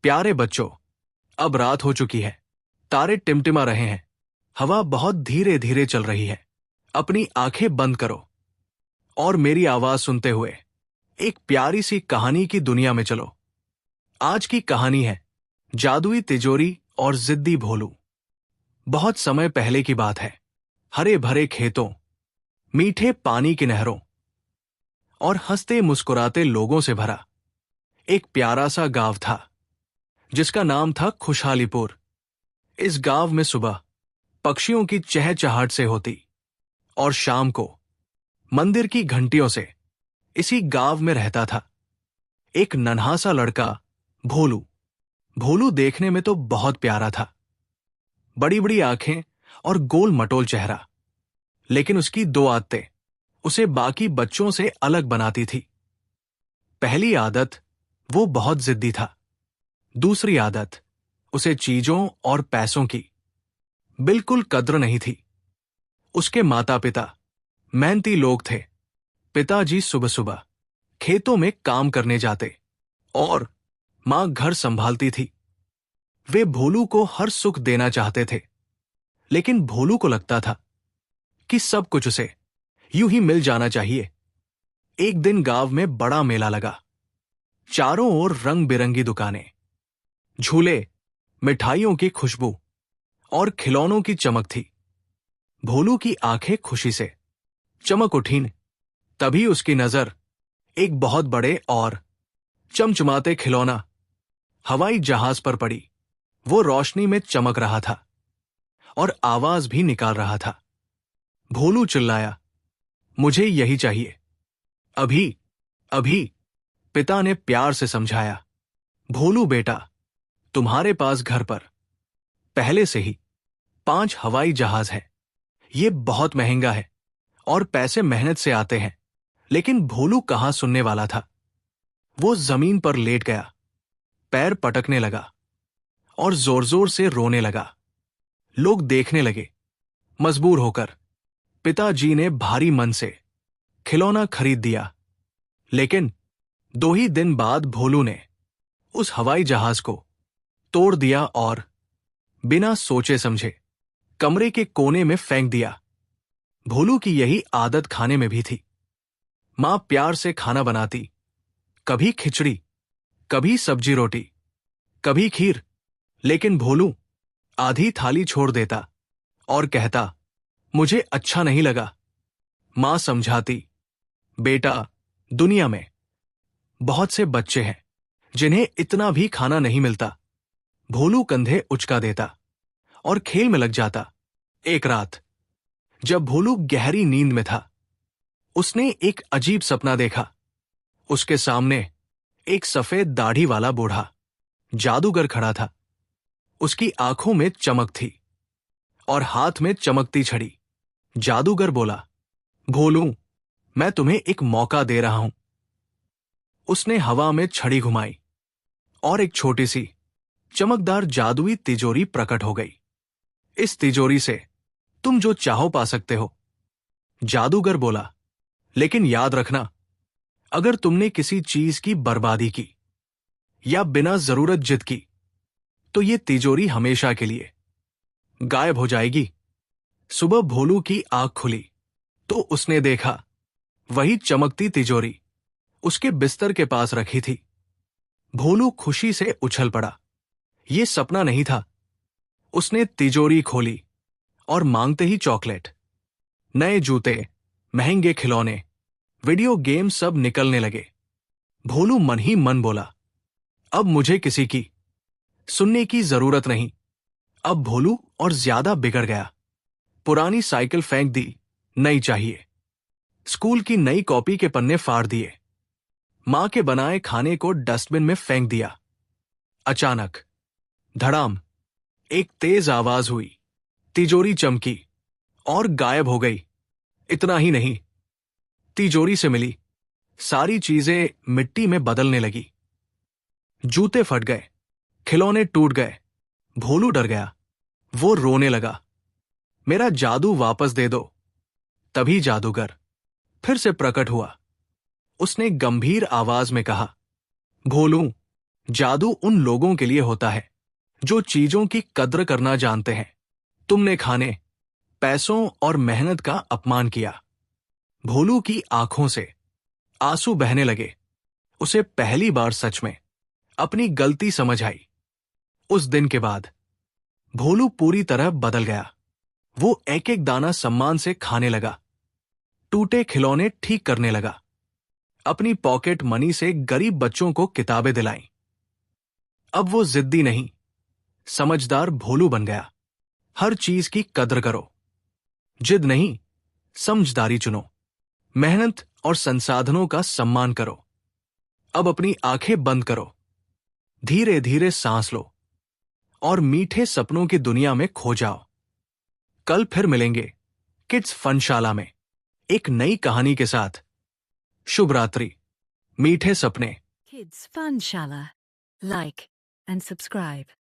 प्यारे बच्चों, अब रात हो चुकी है। तारे टिमटिमा रहे हैं। हवा बहुत धीरे धीरे चल रही है। अपनी आंखें बंद करो और मेरी आवाज सुनते हुए एक प्यारी सी कहानी की दुनिया में चलो। आज की कहानी है जादुई तिजोरी और जिद्दी भोलू। बहुत समय पहले की बात है। हरे भरे खेतों, मीठे पानी की नहरों और हंसते मुस्कुराते लोगों से भरा एक प्यारा सा गांव था, जिसका नाम था खुशहालीपुर। इस गांव में सुबह पक्षियों की चहचहाट से होती और शाम को मंदिर की घंटियों से इसी गांव में रहता था एक नन्हा सा लड़का, भोलू। भोलू देखने में तो बहुत प्यारा था, बड़ी बड़ी आंखें और गोल मटोल चेहरा। लेकिन उसकी दो आदतें उसे बाकी बच्चों से अलग बनाती थी। पहली आदत, वो बहुत जिद्दी था। दूसरी आदत, उसे चीजों और पैसों की बिल्कुल कद्र नहीं थी। उसके माता पिता मेहनती लोग थे। पिताजी सुबह सुबह खेतों में काम करने जाते और मां घर संभालती थी। वे भोलू को हर सुख देना चाहते थे, लेकिन भोलू को लगता था कि सब कुछ उसे यूं ही मिल जाना चाहिए। एक दिन गांव में बड़ा मेला लगा। चारों ओर रंग बिरंगी दुकानें, झूले, मिठाइयों की खुशबू और खिलौनों की चमक थी। भोलू की आंखें खुशी से चमक उठीं। तभी उसकी नजर एक बहुत बड़े और चमचमाते खिलौना हवाई जहाज पर पड़ी। वो रोशनी में चमक रहा था और आवाज भी निकाल रहा था। भोलू चिल्लाया, मुझे यही चाहिए, अभी अभी। पिता ने प्यार से समझाया, भोलू बेटा, तुम्हारे पास घर पर पहले से ही 5 हवाई जहाज हैं। ये बहुत महंगा है और पैसे मेहनत से आते हैं। लेकिन भोलू कहां सुनने वाला था। वो जमीन पर लेट गया, पैर पटकने लगा और जोर जोर से रोने लगा। लोग देखने लगे। मजबूर होकर पिताजी ने भारी मन से खिलौना खरीद दिया। लेकिन 2 ही दिन बाद भोलू ने उस हवाई जहाज को तोड़ दिया और बिना सोचे समझे कमरे के कोने में फेंक दिया। भोलू की यही आदत खाने में भी थी। मां प्यार से खाना बनाती, कभी खिचड़ी, कभी सब्जी रोटी, कभी खीर। लेकिन भोलू आधी थाली छोड़ देता और कहता, मुझे अच्छा नहीं लगा। मां समझाती, बेटा, दुनिया में बहुत से बच्चे हैं जिन्हें इतना भी खाना नहीं मिलता। भोलू कंधे उचका देता और खेल में लग जाता। एक रात जब भोलू गहरी नींद में था, उसने एक अजीब सपना देखा। उसके सामने एक सफेद दाढ़ी वाला बूढ़ा जादूगर खड़ा था। उसकी आंखों में चमक थी और हाथ में चमकती छड़ी। जादूगर बोला, भोलू, मैं तुम्हें एक मौका दे रहा हूं। उसने हवा में छड़ी घुमाई और एक छोटी सी चमकदार जादुई तिजोरी प्रकट हो गई। इस तिजोरी से तुम जो चाहो पा सकते हो। जादूगर बोला, लेकिन याद रखना, अगर तुमने किसी चीज की बर्बादी की या बिना जरूरत जिद की, तो ये तिजोरी हमेशा के लिए गायब हो जाएगी। सुबह भोलू की आंख खुली तो उसने देखा वही चमकती तिजोरी उसके बिस्तर के पास रखी थी। भोलू खुशी से उछल पड़ा। यह सपना नहीं था। उसने तिजोरी खोली और मांगते ही चॉकलेट, नए जूते, महंगे खिलौने, वीडियो गेम सब निकलने लगे। भोलू मन ही मन बोला, अब मुझे किसी की सुनने की जरूरत नहीं। अब भोलू और ज्यादा बिगड़ गया। पुरानी साइकिल फेंक दी, नई चाहिए। स्कूल की नई कॉपी के पन्ने फाड़ दिए। मां के बनाए खाने को डस्टबिन में फेंक दिया। अचानक धड़ाम, एक तेज आवाज हुई। तिजोरी चमकी और गायब हो गई। इतना ही नहीं, तिजोरी से मिली सारी चीजें मिट्टी में बदलने लगी। जूते फट गए, खिलौने टूट गए। भोलू डर गया। वो रोने लगा, मेरा जादू वापस दे दो। तभी जादूगर फिर से प्रकट हुआ। उसने गंभीर आवाज में कहा, भोलू, जादू उन लोगों के लिए होता है जो चीजों की कद्र करना जानते हैं। तुमने खाने, पैसों और मेहनत का अपमान किया। भोलू की आंखों से आंसू बहने लगे। उसे पहली बार सच में अपनी गलती समझ आई। उस दिन के बाद भोलू पूरी तरह बदल गया। वो एक एक दाना सम्मान से खाने लगा, टूटे खिलौने ठीक करने लगा, अपनी पॉकेट मनी से गरीब बच्चों को किताबें दिलाईं। अब वो जिद्दी नहीं, समझदार भोलू बन गया। हर चीज की कद्र करो, जिद नहीं, समझदारी चुनो। मेहनत और संसाधनों का सम्मान करो। अब अपनी आंखें बंद करो, धीरे धीरे सांस लो और मीठे सपनों की दुनिया में खो जाओ। कल फिर मिलेंगे किड्स फनशाला में एक नई कहानी के साथ। शुभ रात्रि, मीठे सपने। Kids Fun Shala. Like and subscribe.